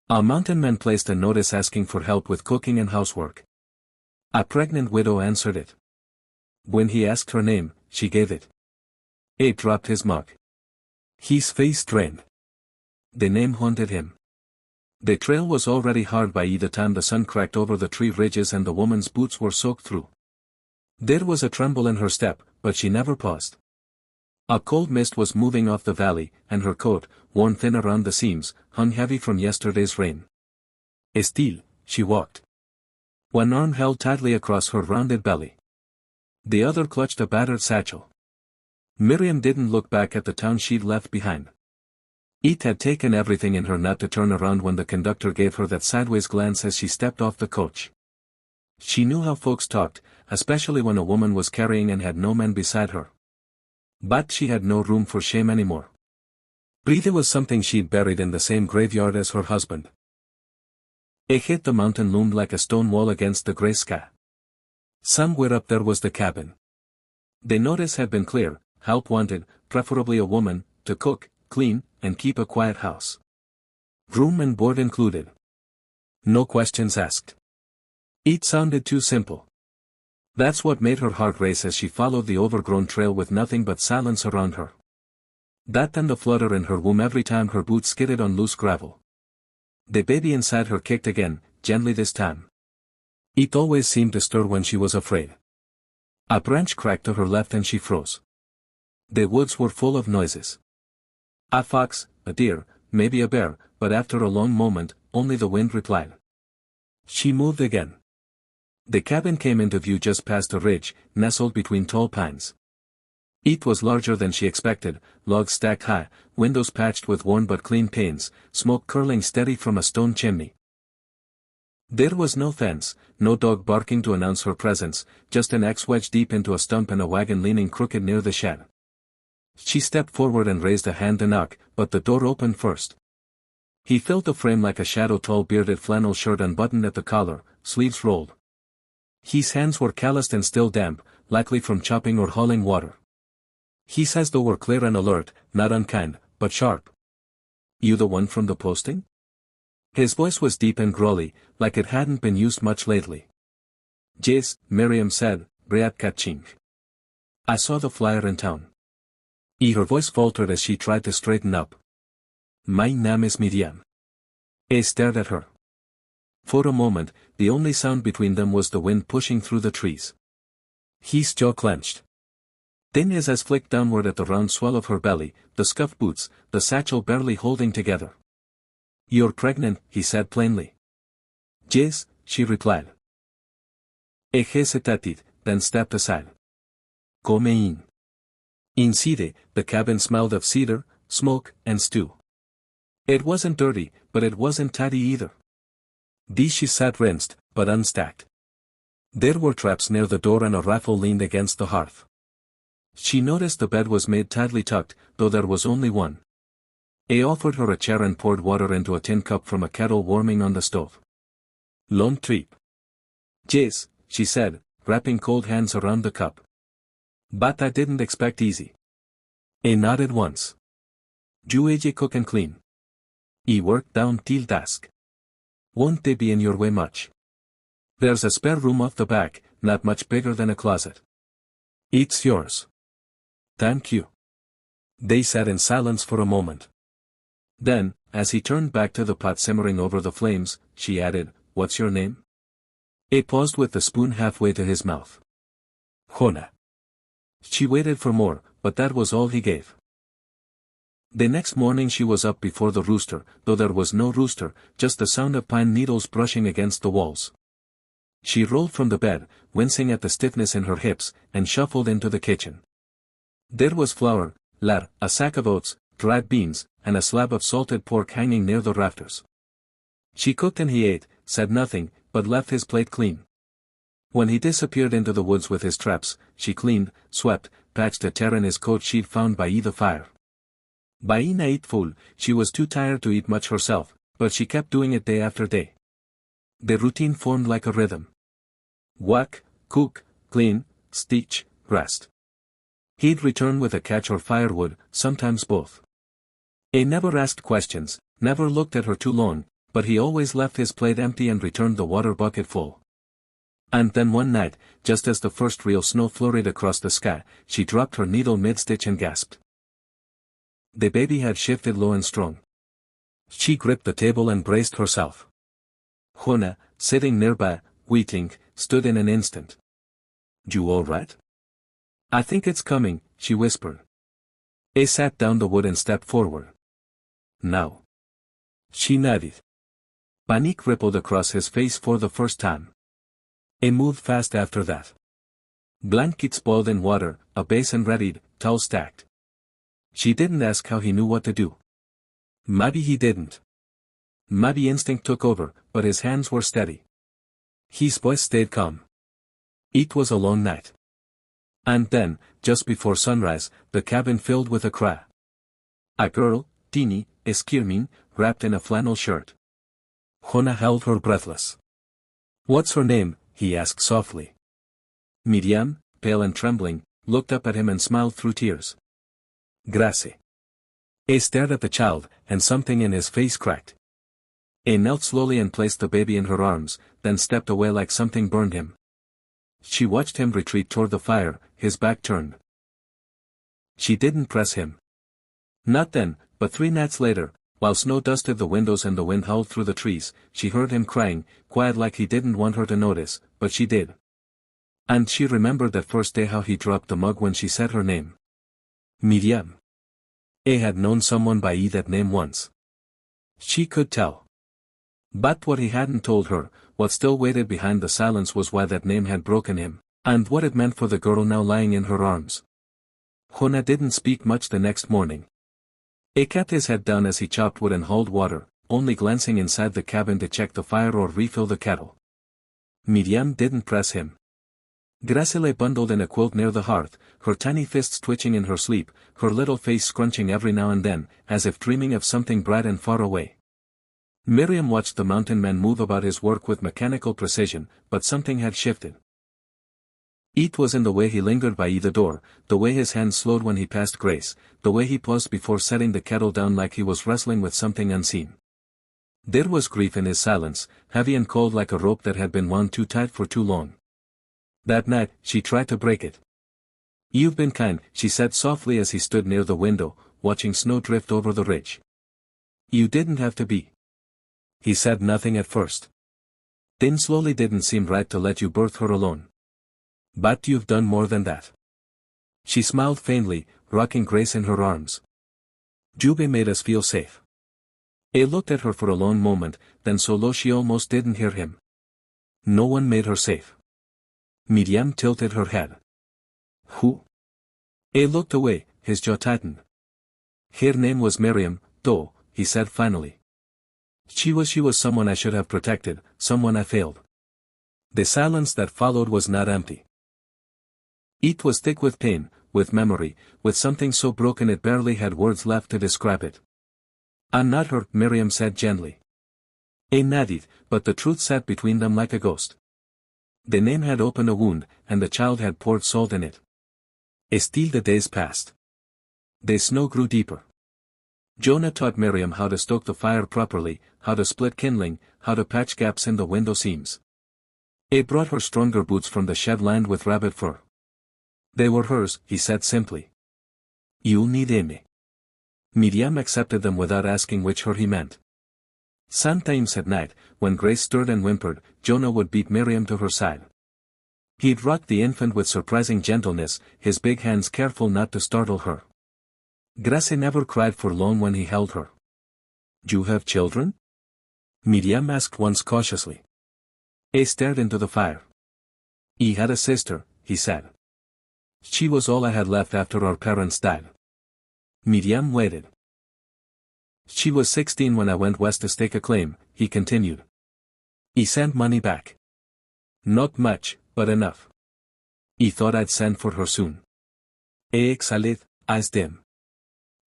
A mountain man placed a notice asking for help with cooking and housework. A pregnant widow answered it. When he asked her name, she gave it. Abe dropped his mug. His face strained. The name haunted him. The trail was already hard by the time the sun cracked over the tree ridges and the woman's boots were soaked through. There was a tremble in her step, but she never paused. A cold mist was moving off the valley, and her coat, worn thin around the seams, hung heavy from yesterday's rain. Still, she walked. One arm held tightly across her rounded belly. The other clutched a battered satchel. Miriam didn't look back at the town she'd left behind. It had taken everything in her not to turn around when the conductor gave her that sideways glance as she stepped off the coach. She knew how folks talked, especially when a woman was carrying and had no man beside her. But she had no room for shame anymore. Breathing was something she'd buried in the same graveyard as her husband. Ahead the mountain loomed like a stone wall against the gray sky. Somewhere up there was the cabin. The notice had been clear: help wanted, preferably a woman, to cook, clean, and keep a quiet house. Room and board included. No questions asked. It sounded too simple. That's what made her heart race as she followed the overgrown trail with nothing but silence around her. That and the flutter in her womb every time her boots skidded on loose gravel. The baby inside her kicked again, gently this time. It always seemed to stir when she was afraid. A branch cracked to her left and she froze. The woods were full of noises. A fox, a deer, maybe a bear, but after a long moment, only the wind replied. She moved again. The cabin came into view just past a ridge, nestled between tall pines. It was larger than she expected, logs stacked high, windows patched with worn but clean panes, smoke curling steady from a stone chimney. There was no fence, no dog barking to announce her presence, just an axe wedged deep into a stump and a wagon leaning crooked near the shed. She stepped forward and raised a hand to knock, but the door opened first. He filled the frame like a shadow, tall bearded flannel shirt unbuttoned at the collar, sleeves rolled. His hands were calloused and still damp, likely from chopping or hauling water. His eyes though were clear and alert, not unkind, but sharp. You the one from the posting? His voice was deep and growly, like it hadn't been used much lately. Yes, Miriam said, Briat Kaching. I saw the flyer in town. Her voice faltered as she tried to straighten up. My name is Miriam. He stared at her. For a moment, the only sound between them was the wind pushing through the trees. His jaw clenched. Then his eyes flicked downward at the round swell of her belly, the scuffed boots, the satchel barely holding together. You're pregnant, he said plainly. Yes, she replied. He hesitated, then stepped aside. Come in. Inside, the cabin smelled of cedar, smoke, and stew. It wasn't dirty, but it wasn't tidy either. Dishes sat rinsed, but unstacked. There were traps near the door and a rifle leaned against the hearth. She noticed the bed was made tightly tucked, though there was only one. He offered her a chair and poured water into a tin cup from a kettle warming on the stove. Long trip. Yes, she said, wrapping cold hands around the cup. But I didn't expect easy. He nodded once. You cook and clean. He worked down till dusk. Won't they be in your way much? There's a spare room off the back, not much bigger than a closet. It's yours. Thank you. They sat in silence for a moment. Then, as he turned back to the pot simmering over the flames, she added, What's your name? He paused with the spoon halfway to his mouth. Hona. She waited for more, but that was all he gave. The next morning she was up before the rooster, though there was no rooster, just the sound of pine needles brushing against the walls. She rolled from the bed, wincing at the stiffness in her hips, and shuffled into the kitchen. There was flour, lard, a sack of oats, dried beans, and a slab of salted pork hanging near the rafters. She cooked and he ate, said nothing, but left his plate clean. When he disappeared into the woods with his traps, she cleaned, swept, patched a tear in his coat she'd found by the fire. By night full, she was too tired to eat much herself, but she kept doing it day after day. The routine formed like a rhythm. Work, cook, clean, stitch, rest. He'd return with a catch or firewood, sometimes both. He never asked questions, never looked at her too long, But he always left his plate empty and returned the water bucket full. And then one night, just as the first real snow flurried across the sky, she dropped her needle mid-stitch and gasped. The baby had shifted low and strong. She gripped the table and braced herself. Juana, sitting nearby, waiting, stood in an instant. "You all right?" "I think it's coming," she whispered. He sat down the wood and stepped forward. "Now." She nodded. Panic rippled across his face for the first time. He moved fast after that. Blankets boiled in water, a basin readied, towels stacked. She didn't ask how he knew what to do. Maybe he didn't. Maybe instinct took over, but his hands were steady. His voice stayed calm. It was a long night. And then, just before sunrise, the cabin filled with a cry. A girl, teeny, skirming, wrapped in a flannel shirt. Juana held her breathless. "What's her name?" he asked softly. Miriam, pale and trembling, looked up at him and smiled through tears. "Grace." He stared at the child, and something in his face cracked. He knelt slowly and placed the baby in her arms, then stepped away like something burned him. She watched him retreat toward the fire, his back turned. She didn't press him. Not then, but 3 nights later, while snow dusted the windows and the wind howled through the trees, she heard him crying, quiet like he didn't want her to notice, but she did. And she remembered that first day how he dropped the mug when she said her name. Miriam. He had known someone by that name once. She could tell. But what he hadn't told her, what still waited behind the silence was why that name had broken him, and what it meant for the girl now lying in her arms. Juana didn't speak much the next morning. He kept his head down as he chopped wood and hauled water, only glancing inside the cabin to check the fire or refill the kettle. Miriam didn't press him. Grace lay bundled in a quilt near the hearth, her tiny fists twitching in her sleep, her little face scrunching every now and then, as if dreaming of something bright and far away. Miriam watched the mountain man move about his work with mechanical precision, but something had shifted. It was in the way he lingered by the door, the way his hands slowed when he passed Grace, the way he paused before setting the kettle down like he was wrestling with something unseen. There was grief in his silence, heavy and cold like a rope that had been wound too tight for too long. That night, she tried to break it. "You've been kind," she said softly as he stood near the window, watching snow drift over the ridge. "You didn't have to be." He said nothing at first. "Then slowly didn't seem right to let you birth her alone. But you've done more than that." She smiled faintly, rocking Grace in her arms. "Jube made us feel safe." He looked at her for a long moment, then so low she almost didn't hear him. "No one made her safe." Miriam tilted her head. "Who?" He looked away, his jaw tightened. "Her name was Miriam, though," he said finally. She was someone I should have protected, someone I failed." The silence that followed was not empty. It was thick with pain, with memory, with something so broken it barely had words left to describe it. "I'm not her," Miriam said gently. He nodded, but the truth sat between them like a ghost. The name had opened a wound, and the child had poured salt in it. Still the days passed. The snow grew deeper. Jonah taught Miriam how to stoke the fire properly, how to split kindling, how to patch gaps in the window seams. He brought her stronger boots from the shed lined with rabbit fur. They were hers, he said simply. "You'll need me." Miriam accepted them without asking which her he meant. Sometimes at night, when Grace stirred and whimpered, Jonah would beat Miriam to her side. He'd rock the infant with surprising gentleness, his big hands careful not to startle her. Grace never cried for long when he held her. "You have children?" Miriam asked once cautiously. He stared into the fire. "He had a sister," he said. "She was all I had left after our parents died." Miriam waited. "She was 16 when I went west to stake a claim," he continued. "He sent money back. Not much, but enough. He thought I'd send for her soon." Exhaled, eyes dim.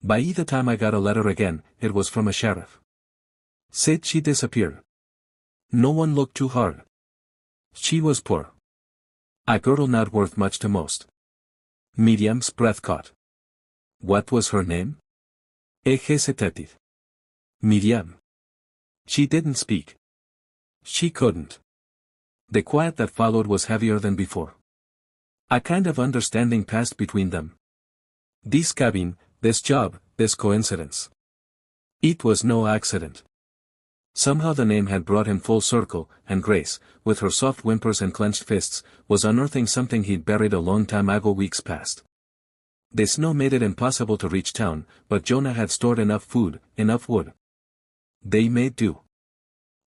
By the time I got a letter again, it was from a sheriff. Said she disappeared. No one looked too hard. She was poor. A girl not worth much to most. Miriam's breath caught. "What was her name?" He hesitated. "Miriam." She didn't speak. She couldn't. The quiet that followed was heavier than before. A kind of understanding passed between them. This cabin, this job, this coincidence. It was no accident. Somehow the name had brought him full circle, and Grace, with her soft whimpers and clenched fists, was unearthing something he'd buried a long time ago, weeks past. The snow made it impossible to reach town, but Jonah had stored enough food, enough wood. They made do.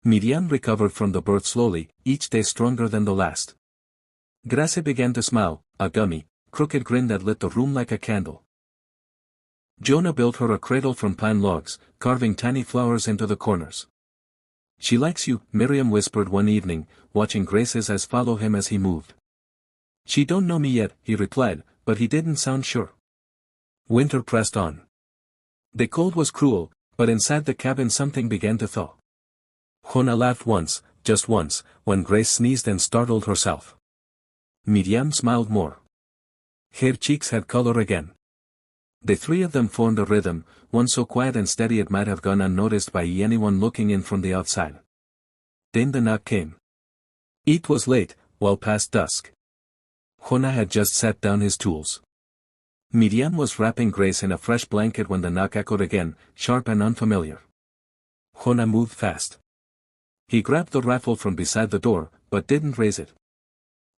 Miriam recovered from the birth slowly, each day stronger than the last. Grace began to smile, a gummy, crooked grin that lit the room like a candle. Jonah built her a cradle from pine logs, carving tiny flowers into the corners. She likes you, Miriam whispered one evening, watching Grace's eyes follow him as he moved. She don't know me yet, he replied, but he didn't sound sure. Winter pressed on. The cold was cruel, but inside the cabin something began to thaw. Jonah laughed once, just once, when Grace sneezed and startled herself. Miriam smiled more. Her cheeks had color again. The three of them formed a rhythm, one so quiet and steady it might have gone unnoticed by anyone looking in from the outside. Then the knock came. It was late, well past dusk. Jonah had just set down his tools. Miriam was wrapping Grace in a fresh blanket when the knock echoed again, sharp and unfamiliar. Jonah moved fast. He grabbed the rifle from beside the door, but didn't raise it.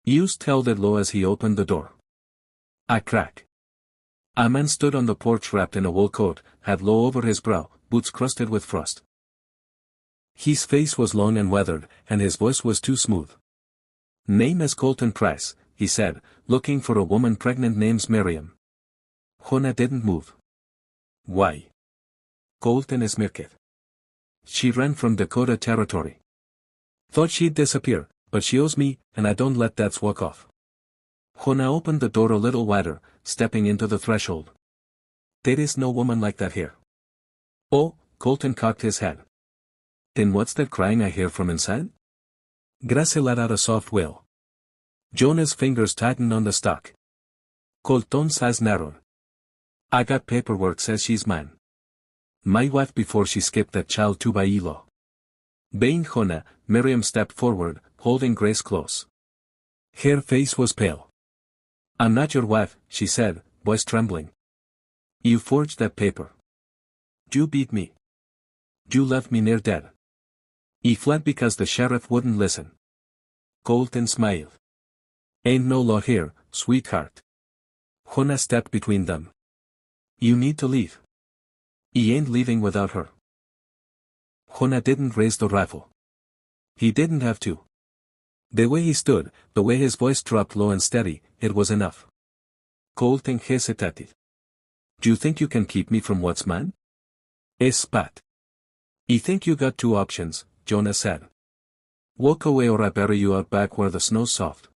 Just held it low as he opened the door. A crack. A man stood on the porch wrapped in a wool coat, hat low over his brow, boots crusted with frost. His face was long and weathered, and his voice was too smooth. "Name is Colton Price," he said, "looking for a woman pregnant name's Miriam." Jonah didn't move. "Why?" "Colton is Mirket. She ran from Dakota Territory. Thought she'd disappear, but she owes me, and I don't let that walk off." Jonah opened the door a little wider, stepping into the threshold. "There is no woman like that here." "Oh," Colton cocked his head. "Then what's that crying I hear from inside?" Grace let out a soft wail. Jonah's fingers tightened on the stock. Colton's eyes narrowed. "I got paperwork says she's mine. My wife before she skipped that child to Bailo." Baying Jonah, Miriam stepped forward, holding Grace close. Her face was pale. "I'm not your wife," she said, voice trembling. "You forged that paper. You beat me. You left me near dead. You fled because the sheriff wouldn't listen." Colton smiled. "Ain't no law here, sweetheart." Jonah stepped between them. "You need to leave. You ain't leaving without her." Jonah didn't raise the rifle. He didn't have to. The way he stood, the way his voice dropped low and steady, it was enough. Colton hesitated. "Do you think you can keep me from what's mine?" "Spat. You think you got two options," Jonah said. "Walk away or I bury you out back where the snow's soft."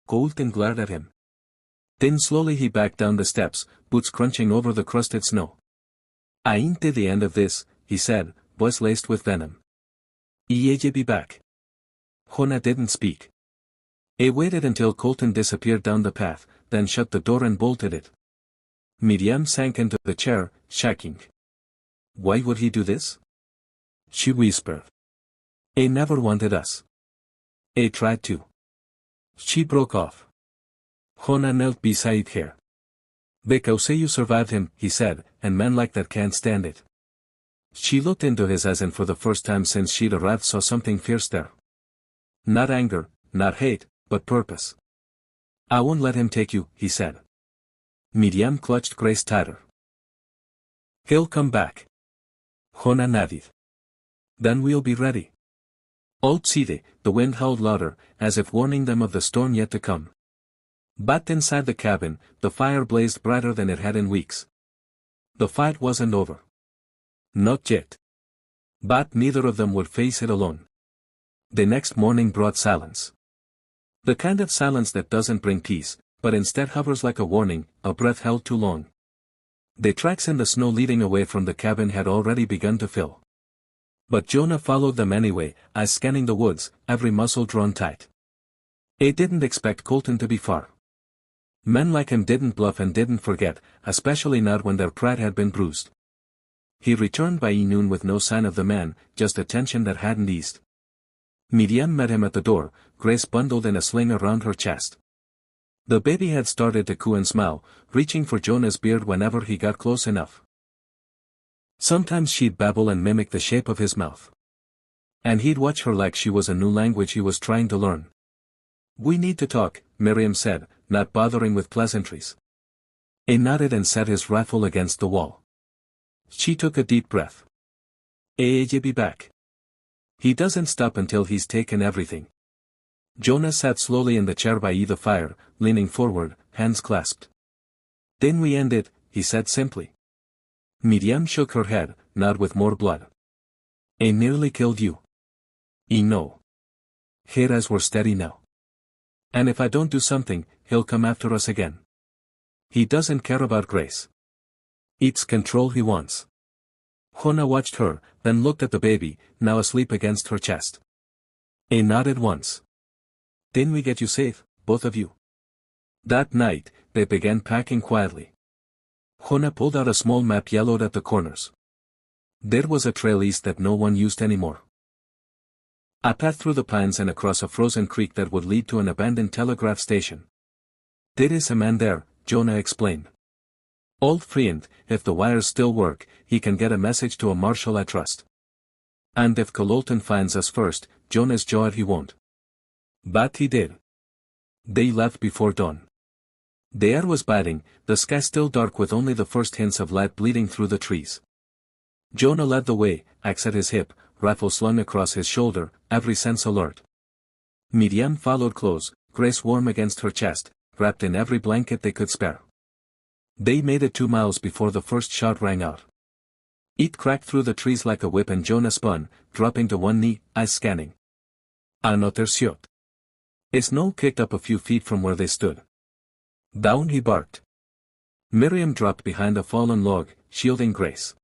Colton glared at him. Then slowly he backed down the steps, boots crunching over the crusted snow. "I ain't to the end of this," he said, voice laced with venom. "I'll be back." Jonah didn't speak. He waited until Colton disappeared down the path, then shut the door and bolted it. Miriam sank into the chair, shaking. "Why would he do this?" she whispered. "He never wanted us. He tried to." She broke off. Jonah knelt beside her. "Because you survived him," he said, "and men like that can't stand it." She looked into his eyes and for the first time since she'd arrived saw something fierce there. Not anger, not hate, but purpose. "I won't let him take you," he said. Miriam clutched Grace tighter. "He'll come back." Jonah nodded. "Then we'll be ready." Outside, the wind howled louder, as if warning them of the storm yet to come. But inside the cabin, the fire blazed brighter than it had in weeks. The fight wasn't over. Not yet. But neither of them would face it alone. The next morning brought silence. The kind of silence that doesn't bring peace, but instead hovers like a warning, a breath held too long. The tracks in the snow leading away from the cabin had already begun to fill. But Jonah followed them anyway, eyes scanning the woods, every muscle drawn tight. He didn't expect Colton to be far. Men like him didn't bluff and didn't forget, especially not when their pride had been bruised. He returned by noon with no sign of the man, just a tension that hadn't eased. Miriam met him at the door, Grace bundled in a sling around her chest. The baby had started to coo and smile, reaching for Jonah's beard whenever he got close enough. Sometimes she'd babble and mimic the shape of his mouth. And he'd watch her like she was a new language he was trying to learn. "We need to talk," Miriam said, not bothering with pleasantries. He nodded and set his rifle against the wall. She took a deep breath. "You'll be back. He doesn't stop until he's taken everything." Jonah sat slowly in the chair by the fire, leaning forward, hands clasped. "Then we end it," he said simply. Miriam shook her head, not with more blood. "He nearly killed you." "No. Her eyes were steady now. And if I don't do something, he'll come after us again. He doesn't care about Grace. It's control he wants." Jonah watched her, then looked at the baby, now asleep against her chest. He nodded once. "Then we get you safe, both of you." That night, they began packing quietly. Jonah pulled out a small map yellowed at the corners. There was a trail east that no one used anymore. A path through the pines and across a frozen creek that would lead to an abandoned telegraph station. "There is a man there," Jonah explained. "Old friend, if the wires still work, he can get a message to a marshal I trust. And if Colton finds us first, Jonah's jawed he won't." But he did. They left before dawn. The air was biting, the sky still dark with only the first hints of light bleeding through the trees. Jonah led the way, axe at his hip, rifle slung across his shoulder, every sense alert. Miriam followed close, Grace warm against her chest, wrapped in every blanket they could spare. They made it 2 miles before the first shot rang out. It cracked through the trees like a whip and Jonah spun, dropping to one knee, eyes scanning. Another shot. Snow kicked up a few feet from where they stood. Down he barked. Miriam dropped behind a fallen log, shielding Grace.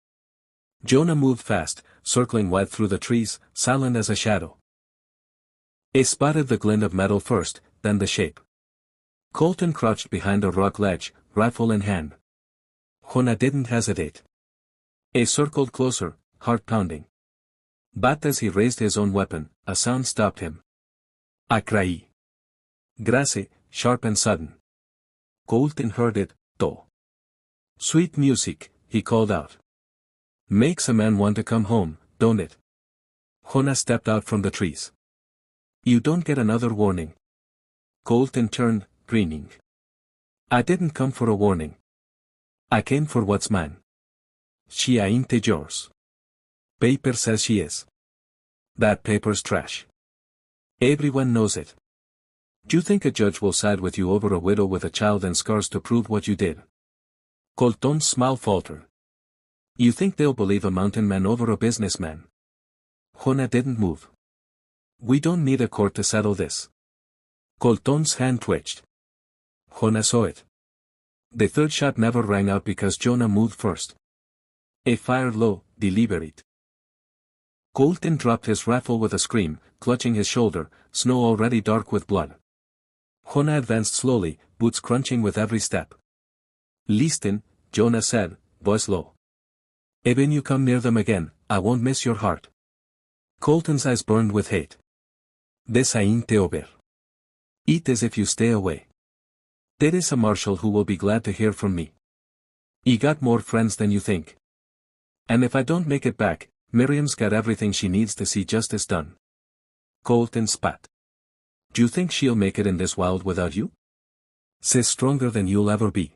Jonah moved fast, circling wide through the trees, silent as a shadow. He spotted the glint of metal first, then the shape. Colton crouched behind a rock ledge, rifle in hand. Jonah didn't hesitate. He circled closer, heart pounding. But as he raised his own weapon, a sound stopped him. A cry. Grassy, sharp and sudden. Colton heard it, though. "Sweet music," he called out. "Makes a man want to come home, don't it?" Jonah stepped out from the trees. "You don't get another warning." Colton turned, grinning. "I didn't come for a warning. I came for what's mine. She ain't yours. Paper says she is. That paper's trash. Everyone knows it. Do you think a judge will side with you over a widow with a child and scars to prove what you did?" Colton's smile faltered. "You think they'll believe a mountain man over a businessman?" Jonah didn't move. "We don't need a court to settle this." Colton's hand twitched. Jonah saw it. The third shot never rang out because Jonah moved first. He fired low, deliberate. Colton dropped his rifle with a scream, clutching his shoulder, snow already dark with blood. Jonah advanced slowly, boots crunching with every step. "Listen," Jonah said, voice low. "Even you come near them again, I won't miss your heart." Colton's eyes burned with hate. "This ain't over. It is if you stay away. There is a marshal who will be glad to hear from me. You got more friends than you think. And if I don't make it back, Miriam's got everything she needs to see justice done." Colton spat. "Do you think she'll make it in this wild without you? She's stronger than you'll ever be."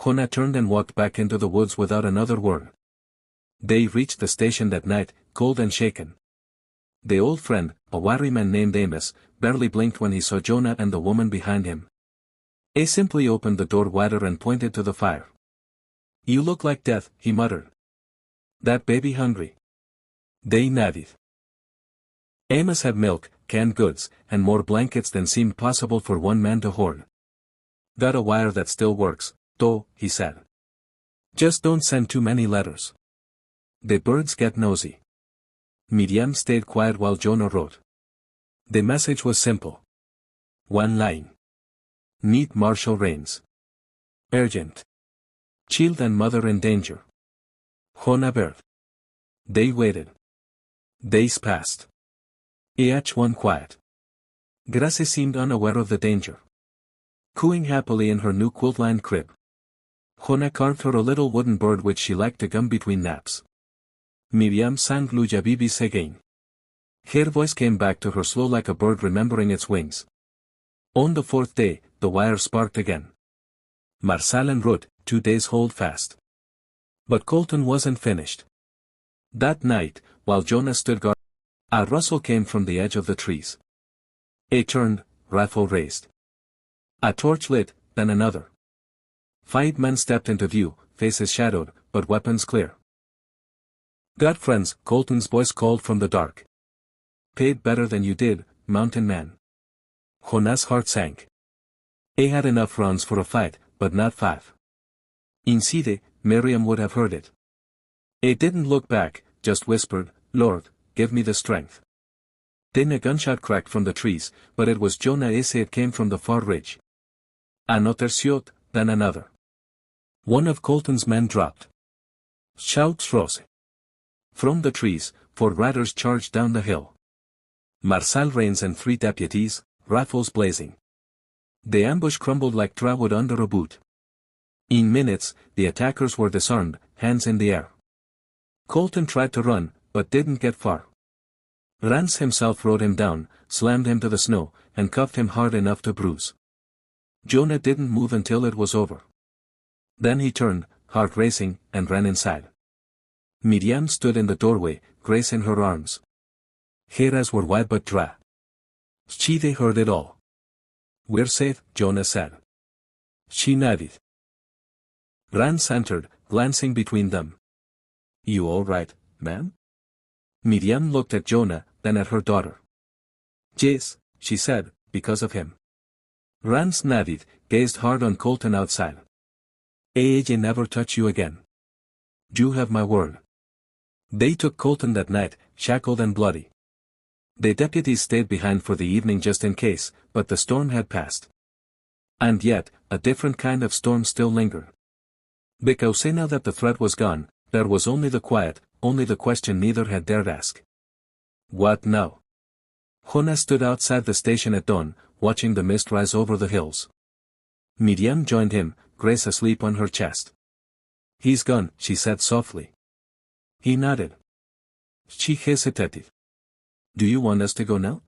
Jonah turned and walked back into the woods without another word. They reached the station that night, cold and shaken. The old friend, a wiry man named Amos, barely blinked when he saw Jonah and the woman behind him. He simply opened the door wider and pointed to the fire. "You look like death," he muttered. "That baby hungry?" They nodded. Amos had milk, canned goods, and more blankets than seemed possible for one man to hoard. "Got a wire that still works, though," he said. "Just don't send too many letters. The birds get nosy." Miriam stayed quiet while Jonah wrote. The message was simple. One line. "Need martial rains. Urgent. Child and mother in danger." Jonah bird. They waited. Days passed. Each one quiet. Grace seemed unaware of the danger. Cooing happily in her new quilt-lined crib. Jonah carved her a little wooden bird which she liked to gum between naps. Miriam sang Luya Bibis again. Her voice came back to her slow like a bird remembering its wings. On the fourth day, the wire sparked again. Marcel and Ruth, 2 days hold fast. But Colton wasn't finished. That night, while Jonah stood guard, a rustle came from the edge of the trees. A turned, rifle raised. A torch lit, then another. 5 men stepped into view, faces shadowed, but weapons clear. "Got friends," Colton's voice called from the dark. "Paid better than you did, mountain man." Jonah's heart sank. He had enough rounds for a fight, but not 5. Inside, Miriam would have heard it. He didn't look back, just whispered, "Lord, give me the strength." Then a gunshot cracked from the trees, but it was Jonah. It came from the far ridge. Another shot, then another. One of Colton's men dropped. Shouts rose. From the trees, 4 riders charged down the hill. Marcel Rains and 3 deputies, rifles blazing. The ambush crumbled like dry wood under a boot. In minutes, the attackers were disarmed, hands in the air. Colton tried to run, but didn't get far. Rance himself rode him down, slammed him to the snow, and cuffed him hard enough to bruise. Jonah didn't move until it was over. Then he turned, heart racing, and ran inside. Miriam stood in the doorway, Grace in her arms. Her eyes were wide but dry. She heard it all. "We're safe," Jonah said. She nodded. Rance entered, glancing between them. "You all right, ma'am?" Miriam looked at Jonah, then at her daughter. "Yes," she said, "because of him." Rance nodded, gazed hard on Colton outside. "Ella never touch you again. You have my word." They took Colton that night, shackled and bloody. The deputies stayed behind for the evening just in case, but the storm had passed. And yet, a different kind of storm still lingered. Because now that the threat was gone, there was only the quiet, only the question neither had dared ask. What now? Jonah stood outside the station at dawn, watching the mist rise over the hills. Miriam joined him, Grace asleep on her chest. "He's gone," she said softly. He nodded. She hesitated. "Do you want us to go now?"